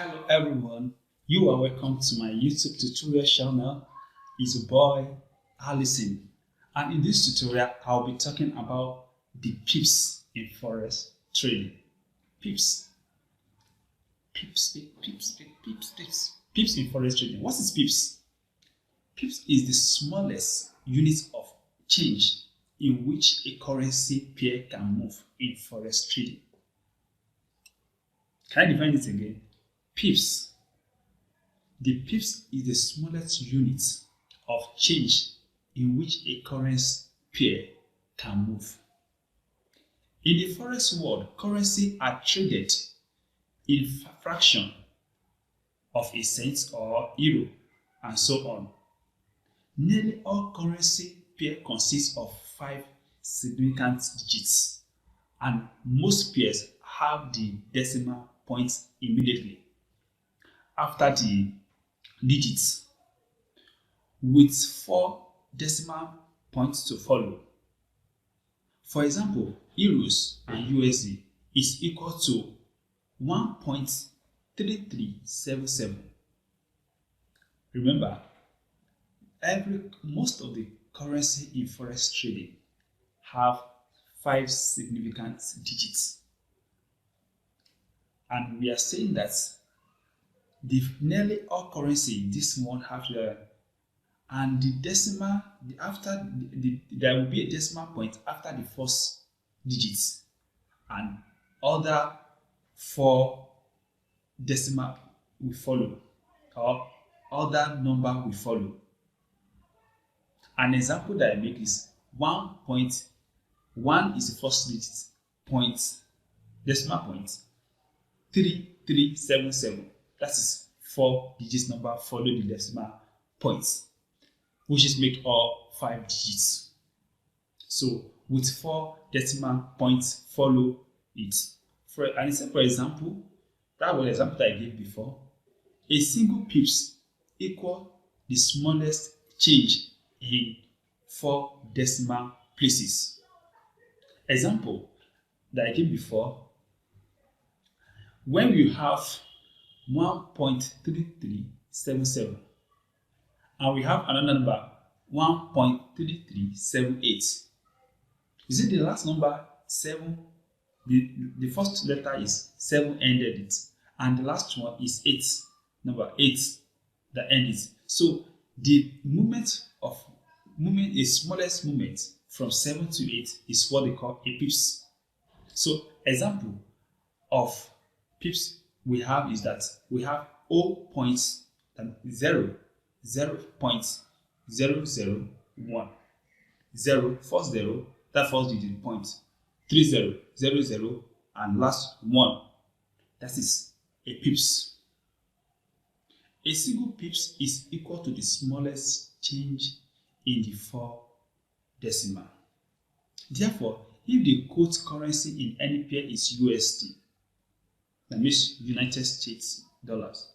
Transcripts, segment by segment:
Hello everyone, you are welcome to my YouTube tutorial channel. It's your boy Allison, and in this tutorial I'll be talking about the pips in forex trading. Pips, pips in forex trading. What is pips? Pips is the smallest unit of change in which a currency pair can move in forex trading. Can I define it again? Pips. The pips is the smallest unit of change in which a currency pair can move. In the forex world, currency are traded in fraction of a cent or euro and so on. Nearly all currency pair consists of 5 significant digits, and most pairs have the decimal points immediately after the digits, with 4 decimal points to follow. For example, euros and USD is equal to 1.3377. Remember, most of the currency in forex trading have 5 significant digits, and we are saying that nearly all currency this one have and the decimal there will be a decimal point after the first digits, and other 4 decimal will follow, or other number will follow. An example that I make is 1.1 is the first digit, decimal point 3377. That is 4 digits number follow the decimal points, which is make all 5 digits. So with 4 decimal points follow it. For example, that was the example that I gave before. A single pips equal the smallest change in 4 decimal places. Example that I gave before, when you have 1.3377 and we have another number 1.3378. You see the last number 7, the first letter is 7 ended it, and the last one is 8, number 8 that ended it. So the the smallest movement from 7 to 8 is what they call a pips. So example of pips we have is that we have 0.0, 0.001, 0, first 0, that first digit point, 30, 00, and last 1. That is a pips. A single pips is equal to the smallest change in the 4 decimal. Therefore, if the quote currency in any pair is USD, that means United States dollars,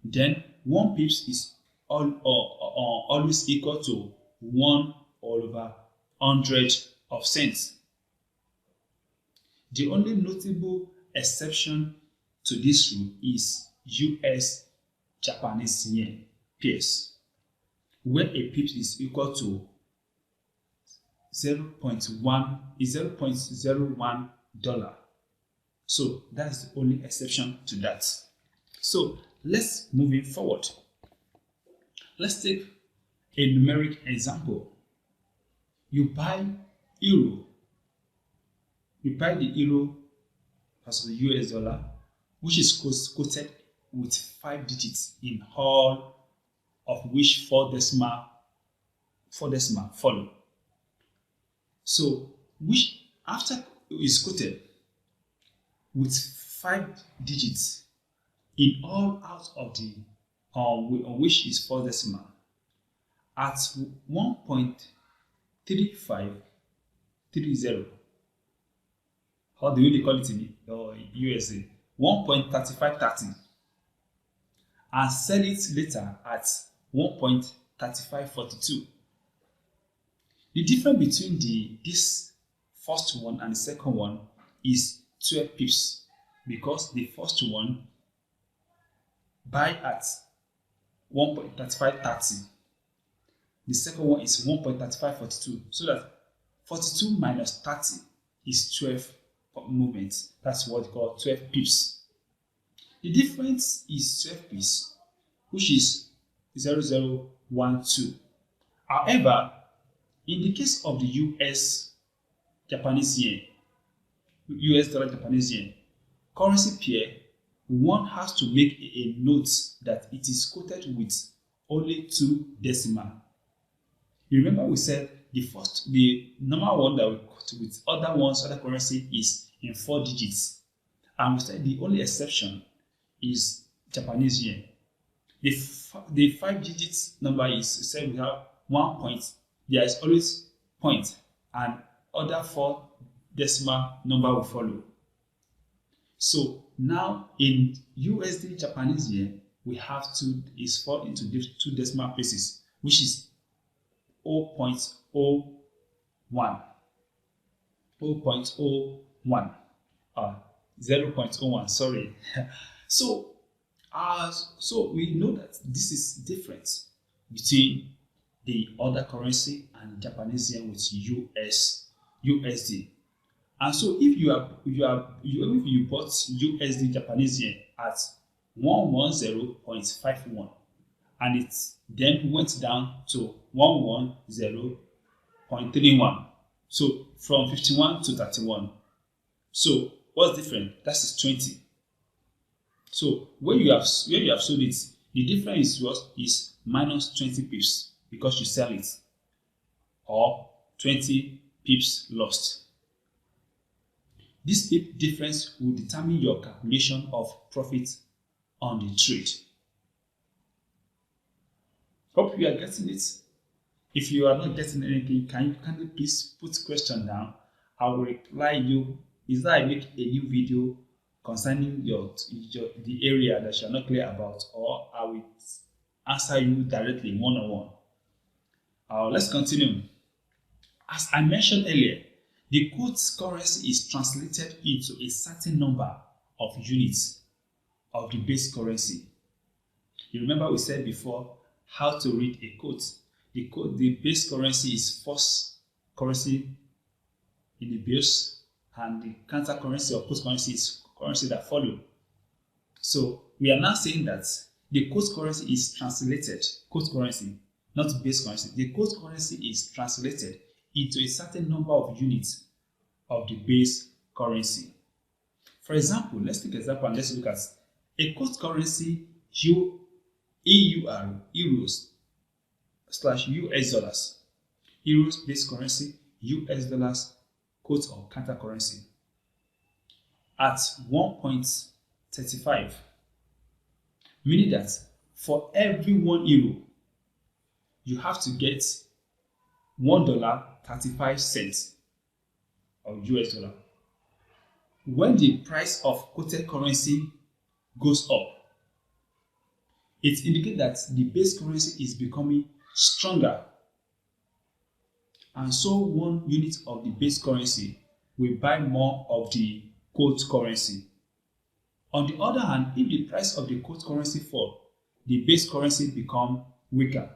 then 1 pips is always equal to 1 over 100 of cents. The only notable exception to this rule is US Japanese yen pairs, where a pips is equal to 0.01 dollar. So that's the only exception to that. So let's move it forward. Let's take a numeric example. You buy euro. You buy the euro versus the US dollar, which is quoted with 5 digits in all of which 4 decimal follow. So which after is quoted with 5 digits in all out of the which is 4 decimal at 1.3530. How do you call it in USA? 1.3530, and sell it later at 1.3542. The difference between this first one and the second one is 12 pips, because the first one buy at 1.3530. The second one is 1.3542. So that 42 minus 30 is 12 movements. That's what we call 12 pips. The difference is 12 pips, which is 0012. However, in the case of the US dollar Japanese yen currency pair, one has to make a note that it is quoted with only 2 decimal. You remember we said the normal one that we quote with other currency is in 4 digits. And we said the only exception is Japanese yen. The 5 digits number is, say we have 1 point, there is always point, and other 4 decimal number will follow. So now in USD Japanese yen, we have is fall into 2 decimal places, which is 0.01. 0.01, sorry. So we know that this is different between the other currency and Japanese yen with USD. And so if you bought USD Japanese yen at 110.51 and it then went down to 110.31, so from 51 to 31. So what's different? That is 20. So when you have sold it, the difference is minus 20 pips because you sell it, or 20 pips lost. This pip difference will determine your calculation of profit on the trade. Hope you are getting it. If you are not getting anything, can you please put question down? I will reply you. Is that I make a new video concerning the area that you are not clear about, or I will answer you directly one-on-one. Let's continue. As I mentioned earlier, the quote currency is translated into a certain number of units of the base currency. You remember we said before how to read a quote. The base currency is first currency in the base, and the counter currency or quote currency is currency that follow. So we are now saying that the quote currency is translated, quote currency, not base currency. The quote currency is translated into a certain number of units of the base currency. For example, let's take an example and let's look at a quote currency EUR, euros / US dollars. Euros base currency, US dollars quote or counter currency at 1.35, meaning that for every 1 euro you have to get $1.35 of US dollar. When the price of quoted currency goes up, it indicates that the base currency is becoming stronger, and so 1 unit of the base currency will buy more of the quote currency. On the other hand, if the price of the quote currency falls, the base currency becomes weaker.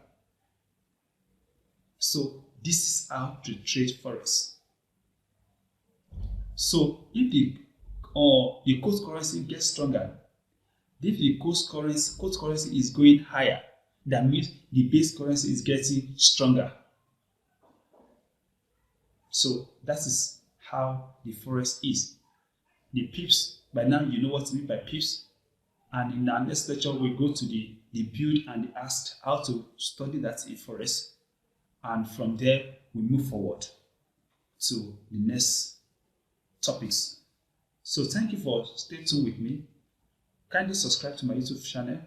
So this is how to trade forex. So if the quote currency gets stronger, if the quote currency is going higher, that means the base currency is getting stronger. So that is how the forex is. The pips, by now you know what to mean by pips. And in our next lecture, we go to the build and the ask how to study that in forex. And from there, we move forward to the next topics. So thank you for staying tuned with me. Kindly subscribe to my YouTube channel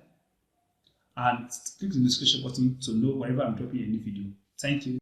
and click the notification button to know whenever I'm dropping a new video. Thank you.